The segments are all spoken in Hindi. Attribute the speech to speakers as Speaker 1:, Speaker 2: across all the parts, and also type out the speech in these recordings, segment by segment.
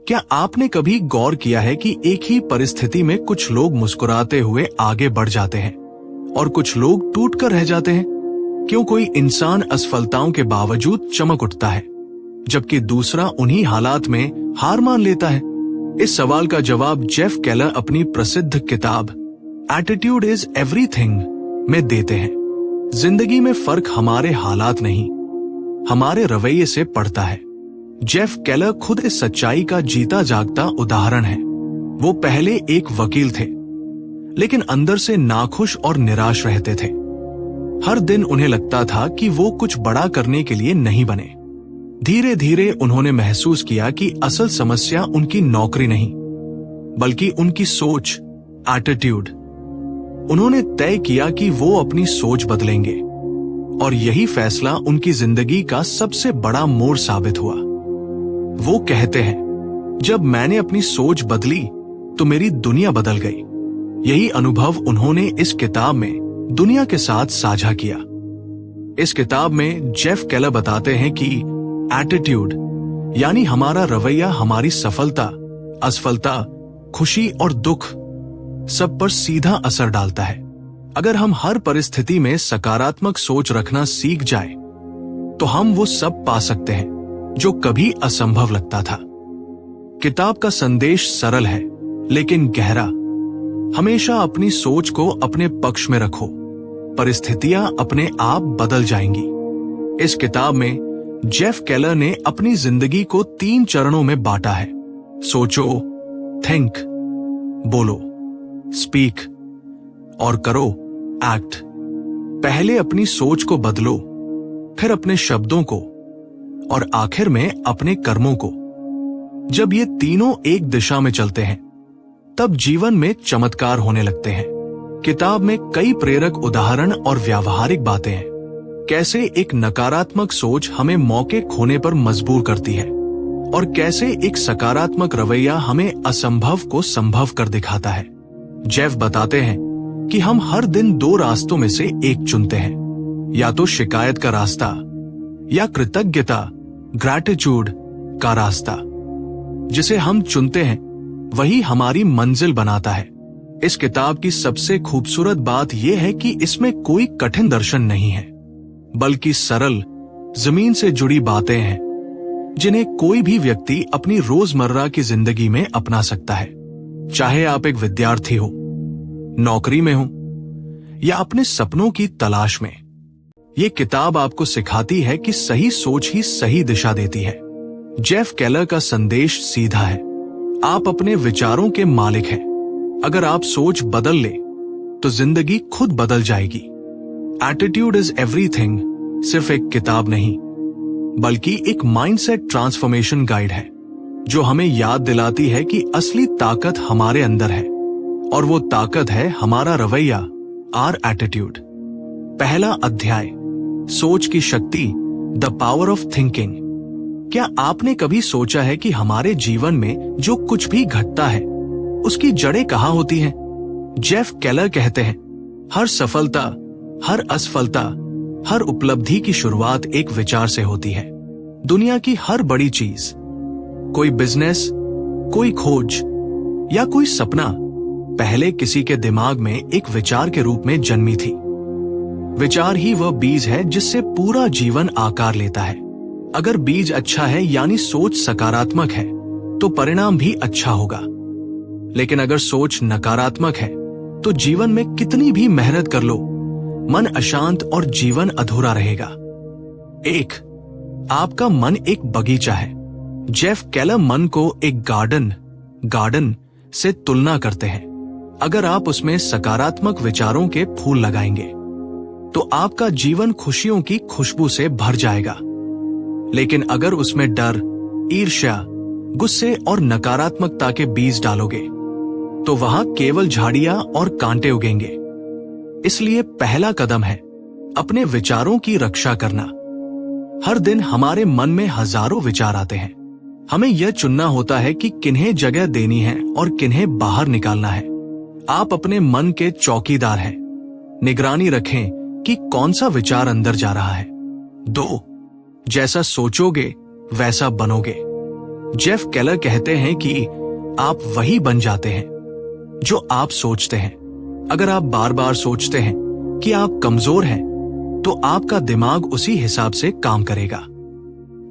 Speaker 1: क्या आपने कभी गौर किया है कि एक ही परिस्थिति में कुछ लोग मुस्कुराते हुए आगे बढ़ जाते हैं और कुछ लोग टूट कर रह जाते हैं? क्यों कोई इंसान असफलताओं के बावजूद चमक उठता है जबकि दूसरा उन्हीं हालात में हार मान लेता है? इस सवाल का जवाब जेफ केलर अपनी प्रसिद्ध किताब एटीट्यूड इज एवरीथिंग में देते हैं। जिंदगी में फर्क हमारे हालात नहीं, हमारे रवैये से पड़ता है। जेफ केलर खुद इस सच्चाई का जीता जागता उदाहरण है। वो पहले एक वकील थे, लेकिन अंदर से नाखुश और निराश रहते थे। हर दिन उन्हें लगता था कि वो कुछ बड़ा करने के लिए नहीं बने। धीरे धीरे उन्होंने महसूस किया कि असल समस्या उनकी नौकरी नहीं, बल्कि उनकी सोच, एटीट्यूड। उन्होंने तय किया कि वो अपनी सोच बदलेंगे, और यही फैसला उनकी जिंदगी का सबसे बड़ा मोड़ साबित हुआ। वो कहते हैं, जब मैंने अपनी सोच बदली तो मेरी दुनिया बदल गई। यही अनुभव उन्होंने इस किताब में दुनिया के साथ साझा किया। इस किताब में जेफ केलर बताते हैं कि एटीट्यूड यानी हमारा रवैया हमारी सफलता, असफलता, खुशी और दुख सब पर सीधा असर डालता है। अगर हम हर परिस्थिति में सकारात्मक सोच रखना सीख जाए तो हम वो सब पा सकते हैं जो कभी असंभव लगता था। किताब का संदेश सरल है लेकिन गहरा। हमेशा अपनी सोच को अपने पक्ष में रखो, परिस्थितियां अपने आप बदल जाएंगी। इस किताब में जेफ केलर ने अपनी जिंदगी को 3 चरणों में बांटा है। सोचो, थिंक, बोलो, स्पीक, और करो, एक्ट। पहले अपनी सोच को बदलो, फिर अपने शब्दों को, और आखिर में अपने कर्मों को। जब ये तीनों एक दिशा में चलते हैं तब जीवन में चमत्कार होने लगते हैं। किताब में कई प्रेरक उदाहरण और व्यावहारिक बातें हैं। कैसे एक नकारात्मक सोच हमें मौके खोने पर मजबूर करती है, और कैसे एक सकारात्मक रवैया हमें असंभव को संभव कर दिखाता है। जेफ बताते हैं कि हम हर दिन 2 रास्तों में से एक चुनते हैं, या तो शिकायत का रास्ता या कृतज्ञता, ग्रैटिट्यूड का रास्ता। जिसे हम चुनते हैं वही हमारी मंजिल बनाता है। इस किताब की सबसे खूबसूरत बात यह है कि इसमें कोई कठिन दर्शन नहीं है, बल्कि सरल, जमीन से जुड़ी बातें हैं जिन्हें कोई भी व्यक्ति अपनी रोजमर्रा की जिंदगी में अपना सकता है। चाहे आप एक विद्यार्थी हो, नौकरी में हो, या अपने सपनों की तलाश में, ये किताब आपको सिखाती है कि सही सोच ही सही दिशा देती है। जेफ केलर का संदेश सीधा है, आप अपने विचारों के मालिक हैं। अगर आप सोच बदल ले तो जिंदगी खुद बदल जाएगी। एटीट्यूड इज एवरीथिंग सिर्फ एक किताब नहीं, बल्कि एक माइंडसेट ट्रांसफॉर्मेशन गाइड है, जो हमें याद दिलाती है कि असली ताकत हमारे अंदर है, और वो ताकत है हमारा रवैया, आवर एटीट्यूड। पहला अध्याय, सोच की शक्ति, द पावर ऑफ थिंकिंग। क्या आपने कभी सोचा है कि हमारे जीवन में जो कुछ भी घटता है उसकी जड़ें कहाँ होती हैं? जेफ केलर कहते हैं, हर सफलता, हर असफलता, हर उपलब्धि की शुरुआत एक विचार से होती है। दुनिया की हर बड़ी चीज, कोई बिजनेस, कोई खोज या कोई सपना पहले किसी के दिमाग में एक विचार के रूप में जन्मी थी। विचार ही वह बीज है जिससे पूरा जीवन आकार लेता है। अगर बीज अच्छा है यानी सोच सकारात्मक है तो परिणाम भी अच्छा होगा। लेकिन अगर सोच नकारात्मक है तो जीवन में कितनी भी मेहनत कर लो, मन अशांत और जीवन अधूरा रहेगा। 1. आपका मन एक बगीचा है। जेफ केलर मन को एक गार्डन से तुलना करते हैं। अगर आप उसमें सकारात्मक विचारों के फूल लगाएंगे तो आपका जीवन खुशियों की खुशबू से भर जाएगा। लेकिन अगर उसमें डर, ईर्ष्या, गुस्से और नकारात्मकता के बीज डालोगे तो वहां केवल झाड़ियां और कांटे उगेंगे। इसलिए पहला कदम है अपने विचारों की रक्षा करना। हर दिन हमारे मन में हजारों विचार आते हैं। हमें यह चुनना होता है कि किन्हें जगह देनी है और किन्हें बाहर निकालना है। आप अपने मन के चौकीदार हैं। निगरानी रखें कि कौन सा विचार अंदर जा रहा है। 2. जैसा सोचोगे वैसा बनोगे। जेफ केलर कहते हैं कि आप वही बन जाते हैं जो आप सोचते हैं। अगर आप बार बार सोचते हैं कि आप कमजोर हैं, तो आपका दिमाग उसी हिसाब से काम करेगा।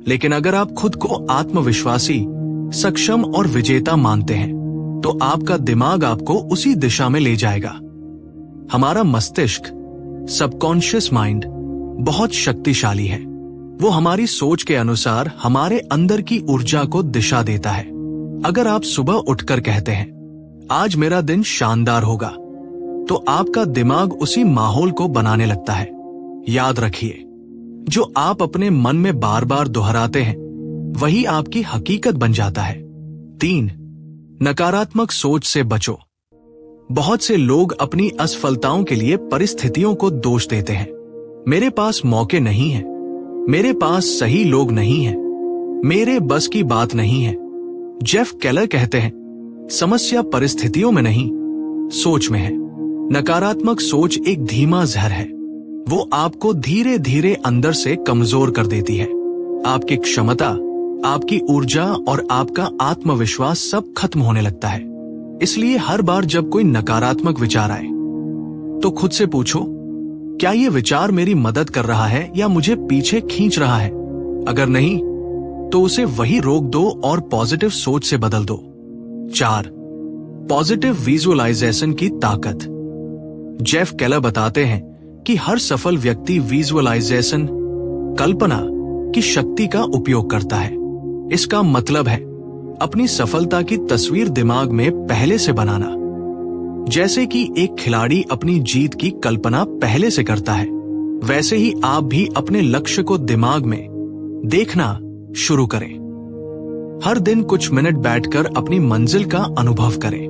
Speaker 1: लेकिन अगर आप खुद को आत्मविश्वासी, सक्षम और विजेता मानते हैं, तो आपका दिमाग आपको उसी दिशा में ले जाएगा। हमारा मस्तिष्क, सबकॉन्शियस माइंड, बहुत शक्तिशाली है। वो हमारी सोच के अनुसार हमारे अंदर की ऊर्जा को दिशा देता है। अगर आप सुबह उठकर कहते हैं, आज मेरा दिन शानदार होगा, तो आपका दिमाग उसी माहौल को बनाने लगता है। याद रखिए, जो आप अपने मन में बार बार दोहराते हैं, वही आपकी हकीकत बन जाता है। 3. नकारात्मक सोच से बचो। बहुत से लोग अपनी असफलताओं के लिए परिस्थितियों को दोष देते हैं। मेरे पास मौके नहीं है, मेरे पास सही लोग नहीं हैं, मेरे बस की बात नहीं है। जेफ केलर कहते हैं, समस्या परिस्थितियों में नहीं, सोच में है। नकारात्मक सोच एक धीमा जहर है। वो आपको धीरे धीरे अंदर से कमजोर कर देती है। आपकी क्षमता, आपकी ऊर्जा और आपका आत्मविश्वास सब खत्म होने लगता है। इसलिए हर बार जब कोई नकारात्मक विचार आए, तो खुद से पूछो, क्या ये विचार मेरी मदद कर रहा है या मुझे पीछे खींच रहा है? अगर नहीं, तो उसे वही रोक दो और पॉजिटिव सोच से बदल दो। 4. पॉजिटिव विजुअलाइजेशन की ताकत। जेफ केलर बताते हैं कि हर सफल व्यक्ति विजुअलाइजेशन, कल्पना की शक्ति का उपयोग करता है। इसका मतलब है अपनी सफलता की तस्वीर दिमाग में पहले से बनाना। जैसे कि एक खिलाड़ी अपनी जीत की कल्पना पहले से करता है, वैसे ही आप भी अपने लक्ष्य को दिमाग में देखना शुरू करें। हर दिन कुछ मिनट बैठकर अपनी मंजिल का अनुभव करें,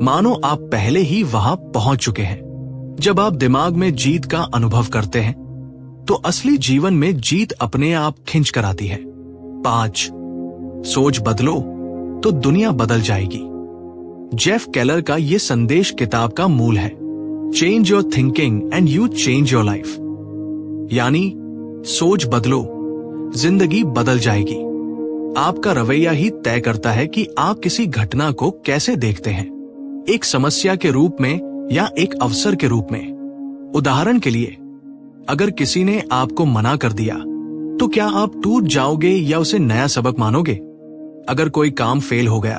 Speaker 1: मानो आप पहले ही वहां पहुंच चुके हैं। जब आप दिमाग में जीत का अनुभव करते हैं, तो असली जीवन में जीत अपने आप खिंच कर आती है। 5. सोच बदलो तो दुनिया बदल जाएगी। जेफ केलर का यह संदेश किताब का मूल है। Change your thinking and you change your life. यानी सोच बदलो, जिंदगी बदल जाएगी। आपका रवैया ही तय करता है कि आप किसी घटना को कैसे देखते हैं, एक समस्या के रूप में या एक अवसर के रूप में। उदाहरण के लिए, अगर किसी ने आपको मना कर दिया, तो क्या आप टूट जाओगे या उसे नया सबक मानोगे? अगर कोई काम फेल हो गया,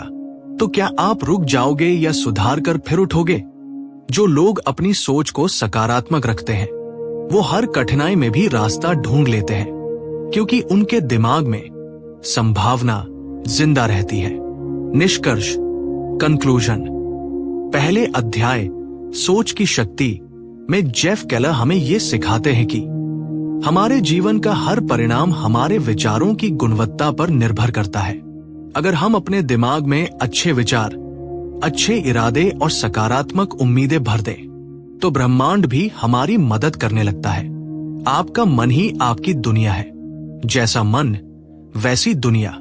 Speaker 1: तो क्या आप रुक जाओगे या सुधार कर फिर उठोगे? जो लोग अपनी सोच को सकारात्मक रखते हैं, वो हर कठिनाई में भी रास्ता ढूंढ लेते हैं, क्योंकि उनके दिमाग में संभावना जिंदा रहती है। निष्कर्ष, कंक्लूजन। पहले अध्याय, सोच की शक्ति में जेफ केलर हमें ये सिखाते हैं कि हमारे जीवन का हर परिणाम हमारे विचारों की गुणवत्ता पर निर्भर करता है। अगर हम अपने दिमाग में अच्छे विचार, अच्छे इरादे और सकारात्मक उम्मीदें भर दें, तो ब्रह्मांड भी हमारी मदद करने लगता है। आपका मन ही आपकी दुनिया है। जैसा मन, वैसी दुनिया।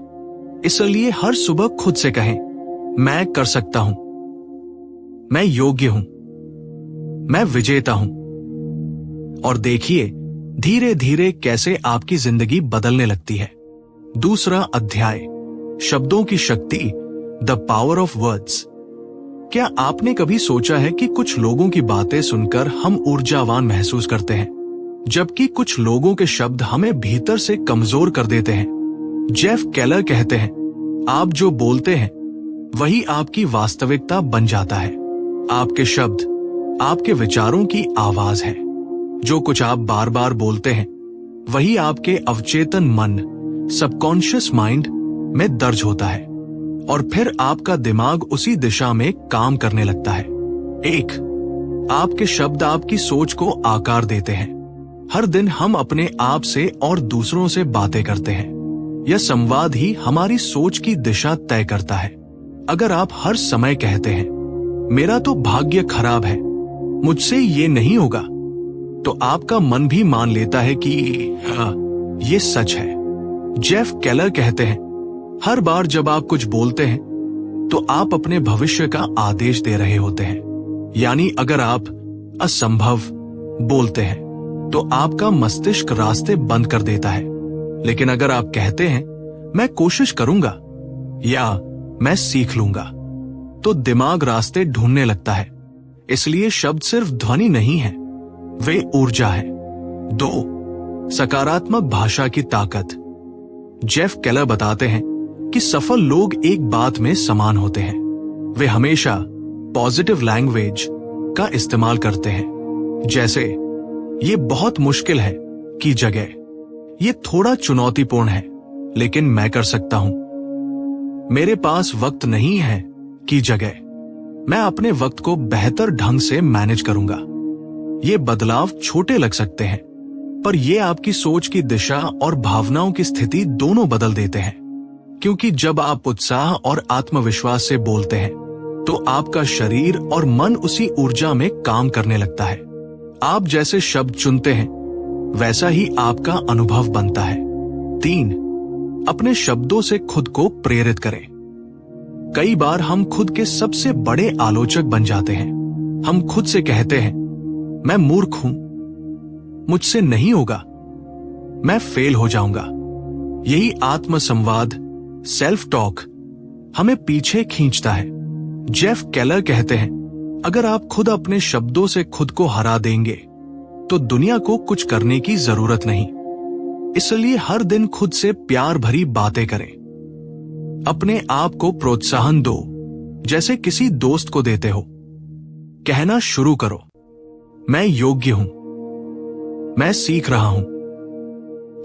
Speaker 1: इसलिए हर सुबह खुद से कहें, मैं कर सकता हूं, मैं योग्य हूं, मैं विजेता हूं। और देखिए धीरे धीरे कैसे आपकी जिंदगी बदलने लगती है। दूसरा अध्याय, शब्दों की शक्ति, द पावर ऑफ वर्ड्स। क्या आपने कभी सोचा है कि कुछ लोगों की बातें सुनकर हम ऊर्जावान महसूस करते हैं, जबकि कुछ लोगों के शब्द हमें भीतर से कमजोर कर देते हैं? जेफ केलर कहते हैं, आप जो बोलते हैं वही आपकी वास्तविकता बन जाता है। आपके शब्द आपके विचारों की आवाज है। जो कुछ आप बार बार बोलते हैं, वही आपके अवचेतन मन, सबकॉन्शियस माइंड में दर्ज होता है, और फिर आपका दिमाग उसी दिशा में काम करने लगता है। 1. आपके शब्द आपकी सोच को आकार देते हैं। हर दिन हम अपने आप से और दूसरों से बातें करते हैं। यह संवाद ही हमारी सोच की दिशा तय करता है। अगर आप हर समय कहते हैं, मेरा तो भाग्य खराब है, मुझसे ये नहीं होगा, तो आपका मन भी मान लेता है कि हाँ, ये सच है। जेफ केलर कहते हैं, हर बार जब आप कुछ बोलते हैं, तो आप अपने भविष्य का आदेश दे रहे होते हैं। यानी अगर आप असंभव बोलते हैं, तो आपका मस्तिष्क रास्ते बंद कर देता है। लेकिन अगर आप कहते हैं, मैं कोशिश करूंगा या मैं सीख लूंगा, तो दिमाग रास्ते ढूंढने लगता है। इसलिए शब्द सिर्फ ध्वनि नहीं है, वे ऊर्जा है। 2. सकारात्मक भाषा की ताकत। जेफ केलर बताते हैं कि सफल लोग एक बात में समान होते हैं, वे हमेशा पॉजिटिव लैंग्वेज का इस्तेमाल करते हैं। जैसे, ये बहुत मुश्किल है की जगह, ये थोड़ा चुनौतीपूर्ण है लेकिन मैं कर सकता हूं। मेरे पास वक्त नहीं है की जगह, मैं अपने वक्त को बेहतर ढंग से मैनेज करूंगा। ये बदलाव छोटे लग सकते हैं, पर ये आपकी सोच की दिशा और भावनाओं की स्थिति दोनों बदल देते हैं। क्योंकि जब आप उत्साह और आत्मविश्वास से बोलते हैं, तो आपका शरीर और मन उसी ऊर्जा में काम करने लगता है। आप जैसे शब्द चुनते हैं, वैसा ही आपका अनुभव बनता है। 3. अपने शब्दों से खुद को प्रेरित करें। कई बार हम खुद के सबसे बड़े आलोचक बन जाते हैं। हम खुद से कहते हैं, मैं मूर्ख हूं, मुझसे नहीं होगा, मैं फेल हो जाऊंगा। यही आत्मसंवाद, सेल्फ टॉक, हमें पीछे खींचता है। जेफ केलर कहते हैं, अगर आप खुद अपने शब्दों से खुद को हरा देंगे, तो दुनिया को कुछ करने की जरूरत नहीं। इसलिए हर दिन खुद से प्यार भरी बातें करें। अपने आप को प्रोत्साहन दो, जैसे किसी दोस्त को देते हो। कहना शुरू करो, मैं योग्य हूं, मैं सीख रहा हूं,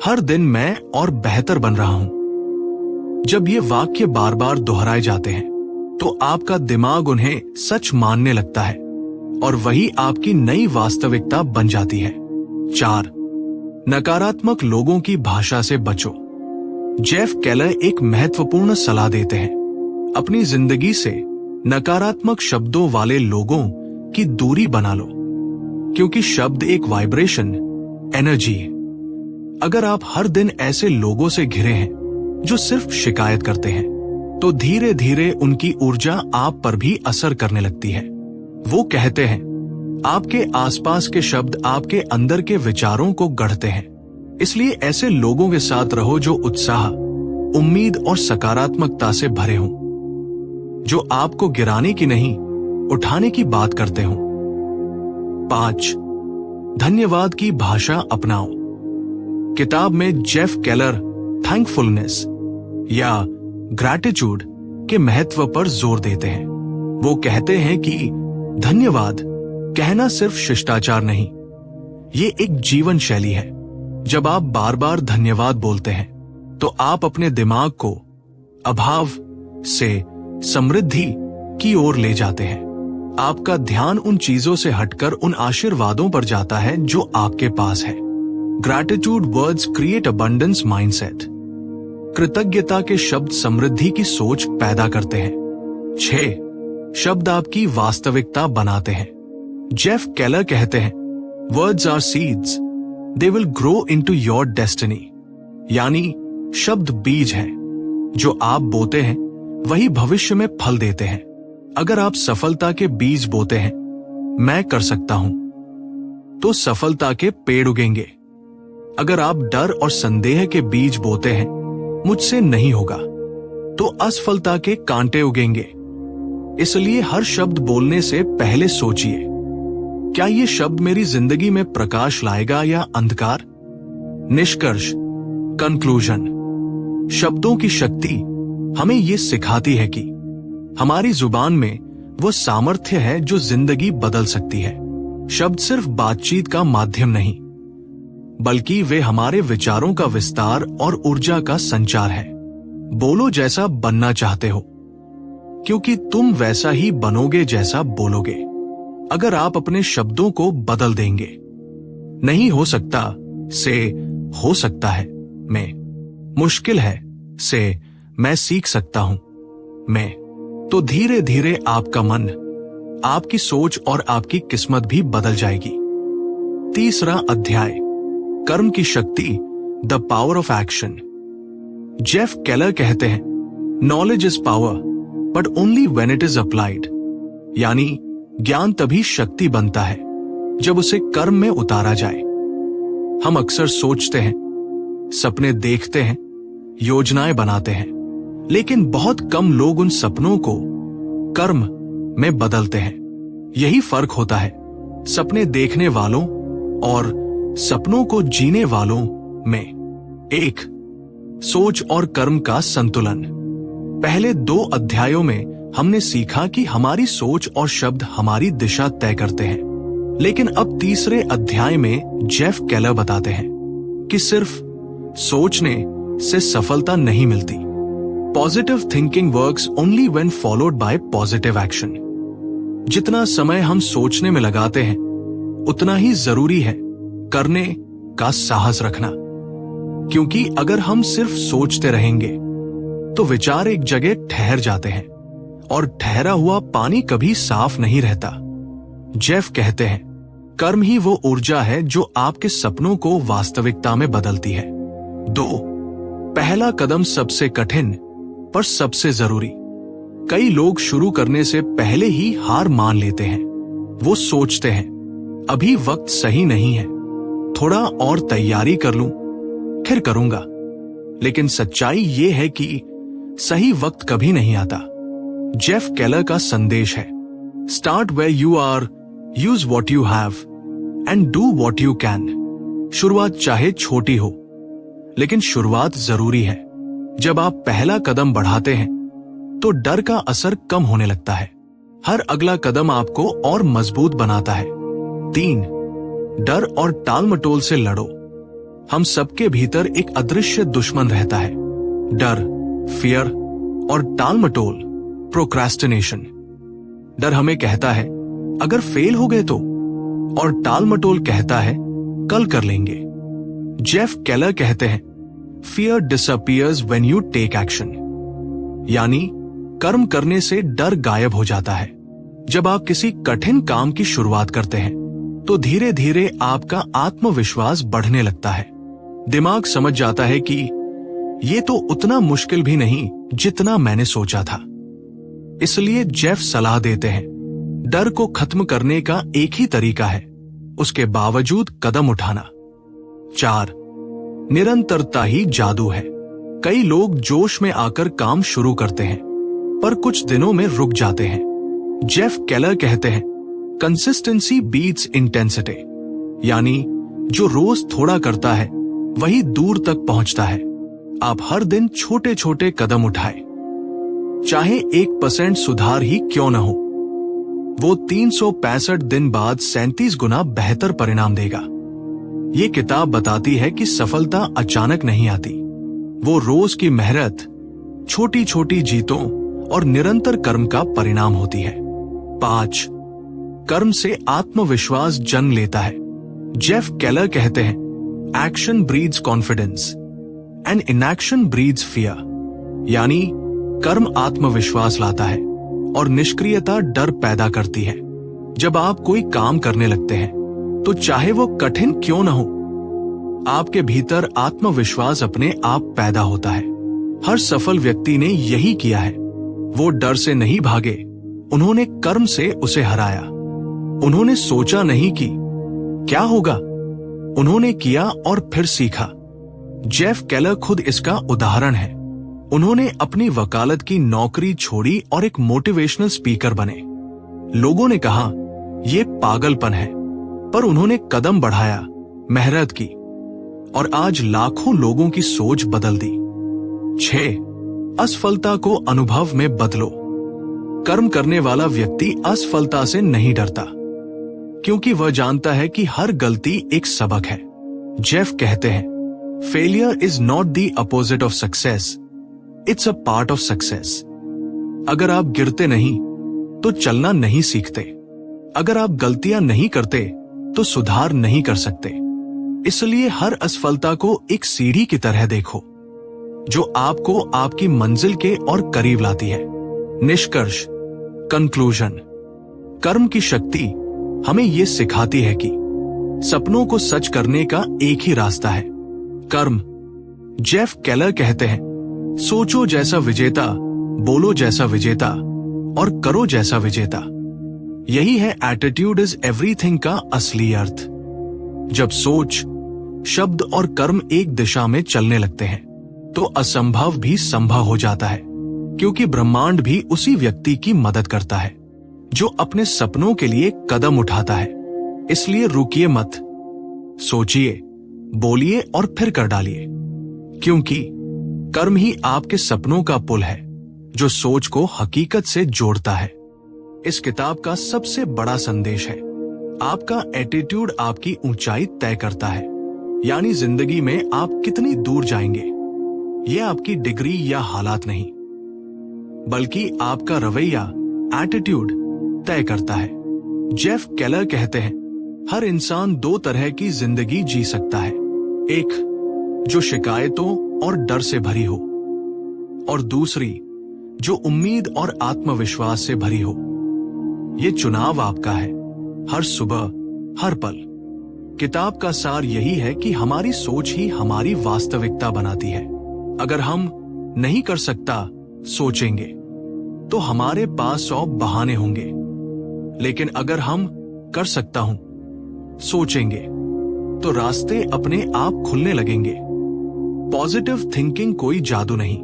Speaker 1: हर दिन मैं और बेहतर बन रहा हूं। जब ये वाक्य बार बार दोहराए जाते हैं, तो आपका दिमाग उन्हें सच मानने लगता है और वही आपकी नई वास्तविकता बन जाती है। 4. नकारात्मक लोगों की भाषा से बचो। जेफ केलर एक महत्वपूर्ण सलाह देते हैं, अपनी जिंदगी से नकारात्मक शब्दों वाले लोगों की दूरी बना लो, क्योंकि शब्द एक वाइब्रेशन, एनर्जी है। अगर आप हर दिन ऐसे लोगों से घिरे हैं जो सिर्फ शिकायत करते हैं, तो धीरे धीरे उनकी ऊर्जा आप पर भी असर करने लगती है। वो कहते हैं, आपके आसपास के शब्द आपके अंदर के विचारों को गढ़ते हैं। इसलिए ऐसे लोगों के साथ रहो जो उत्साह, उम्मीद और सकारात्मकता से भरे हों, जो आपको गिराने की नहीं, उठाने की बात करते हों। 5. धन्यवाद की भाषा अपनाओ। किताब में जेफ केलर थैंकफुलनेस या ग्रैटिट्यूड के महत्व पर जोर देते हैं। वो कहते हैं कि धन्यवाद कहना सिर्फ शिष्टाचार नहीं, ये एक जीवन शैली है। जब आप बार बार धन्यवाद बोलते हैं, तो आप अपने दिमाग को अभाव से समृद्धि की ओर ले जाते हैं। आपका ध्यान उन चीजों से हटकर उन आशीर्वादों पर जाता है जो आपके पास है। Gratitude words create abundance mindset. कृतज्ञता के शब्द समृद्धि की सोच पैदा करते हैं। 6. शब्द आपकी वास्तविकता बनाते हैं। जेफ केलर कहते हैं, words are seeds, they will grow into your destiny. यानी शब्द बीज हैं, जो आप बोते हैं वही भविष्य में फल देते हैं। अगर आप सफलता के बीज बोते हैं, मैं कर सकता हूं, तो सफलता के पेड़ उगेंगे। अगर आप डर और संदेह के बीज बोते हैं, मुझसे नहीं होगा, तो असफलता के कांटे उगेंगे। इसलिए हर शब्द बोलने से पहले सोचिए, क्या ये शब्द मेरी जिंदगी में प्रकाश लाएगा या अंधकार? निष्कर्ष, कंक्लूजन। शब्दों की शक्ति हमें ये सिखाती है कि हमारी जुबान में वो सामर्थ्य है जो जिंदगी बदल सकती है। शब्द सिर्फ बातचीत का माध्यम नहीं, बल्कि वे हमारे विचारों का विस्तार और ऊर्जा का संचार है। बोलो जैसा बनना चाहते हो, क्योंकि तुम वैसा ही बनोगे जैसा बोलोगे। अगर आप अपने शब्दों को बदल देंगे, नहीं हो सकता से हो सकता है में, मुश्किल है से मैं सीख सकता हूं में, तो धीरे धीरे आपका मन, आपकी सोच और आपकी किस्मत भी बदल जाएगी। 3 अध्याय, कर्म की शक्ति, the power of action. Jeff Keller कहते हैं, knowledge is power but only when it is applied. यानी ज्ञान तभी शक्ति बनता है जब उसे कर्म में उतारा जाए। हम अक्सर सोचते हैं, सपने देखते हैं योजनाएं बनाते हैं, लेकिन बहुत कम लोग उन सपनों को कर्म में बदलते हैं। यही फर्क होता है सपने देखने वालों और सपनों को जीने वालों में। 1. सोच और कर्म का संतुलन। पहले 2 अध्यायों में हमने सीखा कि हमारी सोच और शब्द हमारी दिशा तय करते हैं, लेकिन अब तीसरे अध्याय में जेफ केलर बताते हैं कि सिर्फ सोचने से सफलता नहीं मिलती। Positive thinking works only when followed by positive action. जितना समय हम सोचने में लगाते हैं, उतना ही जरूरी है करने का साहस रखना, क्योंकि अगर हम सिर्फ सोचते रहेंगे तो विचार एक जगह ठहर जाते हैं और ठहरा हुआ पानी कभी साफ नहीं रहता। जेफ कहते हैं, कर्म ही वो ऊर्जा है जो आपके सपनों को वास्तविकता में बदलती है। 2. पहला कदम सबसे कठिन पर सबसे जरूरी। कई लोग शुरू करने से पहले ही हार मान लेते हैं। वो सोचते हैं, अभी वक्त सही नहीं है, थोड़ा और तैयारी कर लूं, फिर करूंगा। लेकिन सच्चाई ये है कि सही वक्त कभी नहीं आता। जेफ केलर का संदेश है, start where you are, use what you have and do what you can. शुरुआत चाहे छोटी हो, लेकिन शुरुआत जरूरी है। जब आप पहला कदम बढ़ाते हैं तो डर का असर कम होने लगता है। हर अगला कदम आपको और मजबूत बनाता है। 3. डर और टालमटोल से लड़ो। हम सबके भीतर एक अदृश्य दुश्मन रहता है, डर, फियर और टालमटोल, प्रोक्रेस्टिनेशन। डर हमें कहता है अगर फेल हो गए तो, और टालमटोल कहता है कल कर लेंगे। जेफ केलर कहते हैं, fear disappears when you take action. यानी कर्म करने से डर गायब हो जाता है। जब आप किसी कठिन काम की शुरुआत करते हैं तो धीरे धीरे आपका आत्मविश्वास बढ़ने लगता है। दिमाग समझ जाता है कि ये तो उतना मुश्किल भी नहीं जितना मैंने सोचा था। इसलिए जेफ सलाह देते हैं, डर को खत्म करने का एक ही तरीका है, उसके बावजूद कदम उठाना। 4. निरंतरता ही जादू है। कई लोग जोश में आकर काम शुरू करते हैं, पर कुछ दिनों में रुक जाते हैं। जेफ केलर कहते हैं, कंसिस्टेंसी बीट्स इंटेंसिटी। यानी जो रोज थोड़ा करता है वही दूर तक पहुंचता है। आप हर दिन छोटे छोटे कदम उठाएं, चाहे 1% सुधार ही क्यों न हो। वो 365 दिन बाद 37 गुना बेहतर परिणाम देगा। ये किताब बताती है कि सफलता अचानक नहीं आती, वो रोज की मेहनत, छोटी छोटी जीतों और निरंतर कर्म का परिणाम होती है। 5. कर्म से आत्मविश्वास जन्म लेता है। जेफ केलर कहते हैं, action breeds confidence and inaction breeds fear. यानी कर्म आत्मविश्वास लाता है और निष्क्रियता डर पैदा करती है। जब आप कोई काम करने लगते हैं तो चाहे वो कठिन क्यों न हो, आपके भीतर आत्मविश्वास अपने आप पैदा होता है। हर सफल व्यक्ति ने यही किया है। वो डर से नहीं भागे, उन्होंने कर्म से उसे हराया। उन्होंने सोचा नहीं कि क्या होगा, उन्होंने किया और फिर सीखा। जेफ केलर खुद इसका उदाहरण है। उन्होंने अपनी वकालत की नौकरी छोड़ी और एक मोटिवेशनल स्पीकर बने। लोगों ने कहा ये पागलपन है, पर उन्होंने कदम बढ़ाया, मेहनत की और आज लाखों लोगों की सोच बदल दी। 6. असफलता को अनुभव में बदलो। कर्म करने वाला व्यक्ति असफलता से नहीं डरता, क्योंकि वह जानता है कि हर गलती एक सबक है। जेफ कहते हैं, failure is not the opposite of success, it's a part of success. अगर आप गिरते नहीं तो चलना नहीं सीखते। अगर आप गलतियां नहीं करते तो सुधार नहीं कर सकते। इसलिए हर असफलता को एक सीढ़ी की तरह देखो, जो आपको आपकी मंजिल के और करीब लाती है। निष्कर्ष, कंक्लूजन। कर्म की शक्ति हमें यह सिखाती है कि सपनों को सच करने का एक ही रास्ता है, कर्म। जेफ केलर कहते हैं, सोचो जैसा विजेता, बोलो जैसा विजेता और करो जैसा विजेता। यही है एटीट्यूड इज एवरीथिंग का असली अर्थ। जब सोच, शब्द और कर्म एक दिशा में चलने लगते हैं तो असंभव भी संभव हो जाता है, क्योंकि ब्रह्मांड भी उसी व्यक्ति की मदद करता है जो अपने सपनों के लिए कदम उठाता है। इसलिए रुकिए मत, सोचिए, बोलिए और फिर कर डालिए, क्योंकि कर्म ही आपके सपनों का पुल है जो सोच को हकीकत से जोड़ता है। इस किताब का सबसे बड़ा संदेश है, आपका एटीट्यूड आपकी ऊंचाई तय करता है। यानी जिंदगी में आप कितनी दूर जाएंगे, यह आपकी डिग्री या हालात नहीं, बल्कि आपका रवैया, एटीट्यूड तय करता है। जेफ केलर कहते हैं, हर इंसान दो तरह की जिंदगी जी सकता है, एक जो शिकायतों और डर से भरी हो, और दूसरी जो उम्मीद और आत्मविश्वास से भरी हो। ये चुनाव आपका है, हर सुबह, हर पल। किताब का सार यही है कि हमारी सोच ही हमारी वास्तविकता बनाती है। अगर हम नहीं कर सकता सोचेंगे तो हमारे पास 100 बहाने होंगे, लेकिन अगर हम कर सकता हूं सोचेंगे तो रास्ते अपने आप खुलने लगेंगे। पॉजिटिव थिंकिंग कोई जादू नहीं,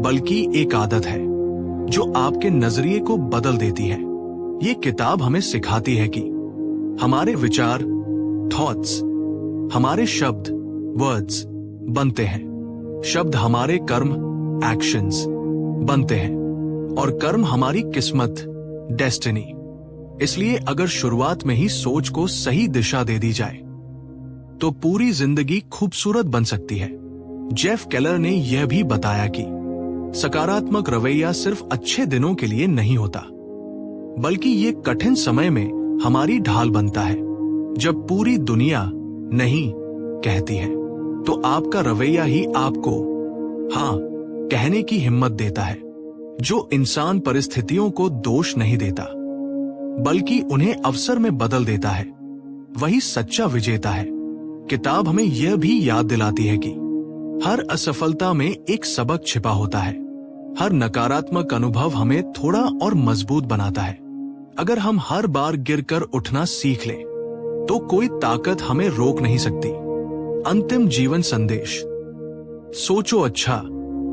Speaker 1: बल्कि एक आदत है जो आपके नजरिए को बदल देती है। ये किताब हमें सिखाती है कि हमारे विचार, थॉट्स, हमारे शब्द, वर्ड्स बनते हैं, शब्द हमारे कर्म, एक्शंस बनते हैं, और कर्म हमारी किस्मत, डेस्टिनी। इसलिए अगर शुरुआत में ही सोच को सही दिशा दे दी जाए तो पूरी जिंदगी खूबसूरत बन सकती है। जेफ केलर ने यह भी बताया कि सकारात्मक रवैया सिर्फ अच्छे दिनों के लिए नहीं होता, बल्कि ये कठिन समय में हमारी ढाल बनता है। जब पूरी दुनिया नहीं कहती है तो आपका रवैया ही आपको हाँ कहने की हिम्मत देता है। जो इंसान परिस्थितियों को दोष नहीं देता, बल्कि उन्हें अवसर में बदल देता है, वही सच्चा विजेता है। किताब हमें यह भी याद दिलाती है कि हर असफलता में एक सबक छिपा होता है। हर नकारात्मक अनुभव हमें थोड़ा और मजबूत बनाता है। अगर हम हर बार गिरकर उठना सीख लें, तो कोई ताकत हमें रोक नहीं सकती। अंतिम जीवन संदेश, सोचो अच्छा,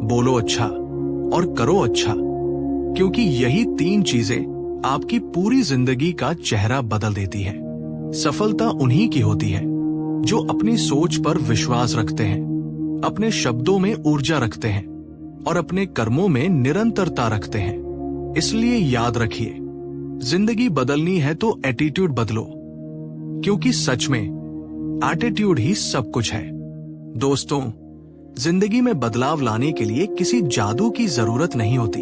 Speaker 1: बोलो अच्छा और करो अच्छा, क्योंकि यही 3 चीजें आपकी पूरी जिंदगी का चेहरा बदल देती है। सफलता उन्हीं की होती है जो अपनी सोच पर विश्वास रखते हैं, अपने शब्दों में ऊर्जा रखते हैं और अपने कर्मों में निरंतरता रखते हैं। इसलिए याद रखिए, जिंदगी बदलनी है तो एटीट्यूड बदलो, क्योंकि सच में एटीट्यूड ही सब कुछ है। दोस्तों, जिंदगी में बदलाव लाने के लिए किसी जादू की जरूरत नहीं होती,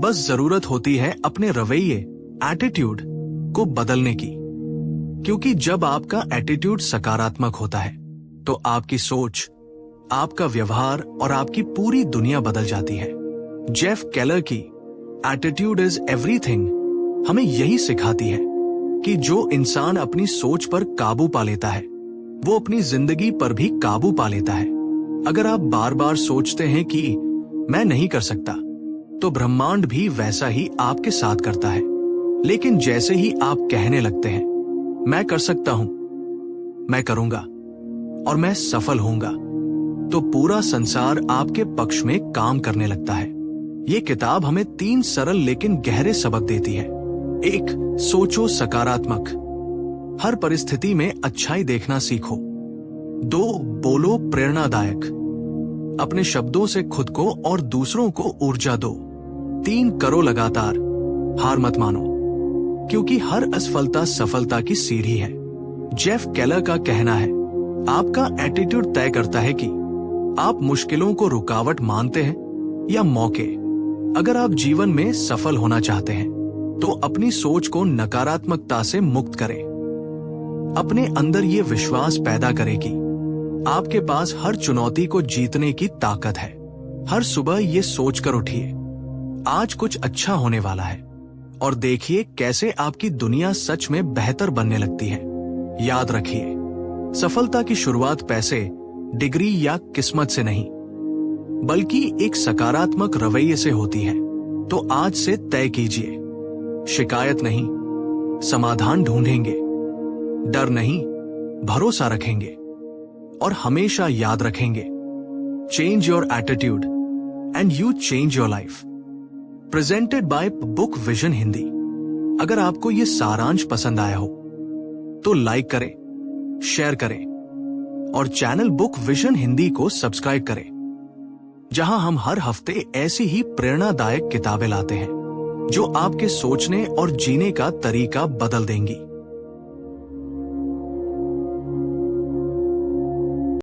Speaker 1: बस जरूरत होती है अपने रवैये, एटीट्यूड को बदलने की। क्योंकि जब आपका एटीट्यूड सकारात्मक होता है तो आपकी सोच, आपका व्यवहार और आपकी पूरी दुनिया बदल जाती है। जेफ केलर की एटीट्यूड इज एवरीथिंग हमें यही सिखाती है कि जो इंसान अपनी सोच पर काबू पा लेता है, वो अपनी जिंदगी पर भी काबू पा लेता है। अगर आप बार बार सोचते हैं कि मैं नहीं कर सकता, तो ब्रह्मांड भी वैसा ही आपके साथ करता है। लेकिन जैसे ही आप कहने लगते हैं, मैं कर सकता हूं, मैं करूंगा और मैं सफल होऊंगा, तो पूरा संसार आपके पक्ष में काम करने लगता है। ये किताब हमें 3 सरल लेकिन गहरे सबक देती है। 1, सोचो सकारात्मक, हर परिस्थिति में अच्छाई देखना सीखो। 2, बोलो प्रेरणादायक, अपने शब्दों से खुद को और दूसरों को ऊर्जा दो। 3, करो लगातार, हार मत मानो, क्योंकि हर असफलता सफलता की सीढ़ी है। जेफ केलर का कहना है, आपका एटीट्यूड तय करता है कि आप मुश्किलों को रुकावट मानते हैं या मौके। अगर आप जीवन में सफल होना चाहते हैं तो अपनी सोच को नकारात्मकता से मुक्त करें। अपने अंदर ये विश्वास पैदा करें कि आपके पास हर चुनौती को जीतने की ताकत है। हर सुबह ये सोचकर उठिए, आज कुछ अच्छा होने वाला है, और देखिए कैसे आपकी दुनिया सच में बेहतर बनने लगती है। याद रखिए, सफलता की शुरुआत पैसे, डिग्री या किस्मत से नहीं, बल्कि एक सकारात्मक रवैये से होती है। तो आज से तय कीजिए, शिकायत नहीं, समाधान ढूंढेंगे, डर नहीं, भरोसा रखेंगे, और हमेशा याद रखेंगे, change your attitude and you change your life. Presented by book vision Hindi. अगर आपको ये सारांश पसंद आया हो तो लाइक करें, शेयर करें और चैनल बुक विजन हिंदी को सब्सक्राइब करें, जहां हम हर हफ्ते ऐसी ही प्रेरणादायक किताबें लाते हैं जो आपके सोचने और जीने का तरीका बदल देंगी।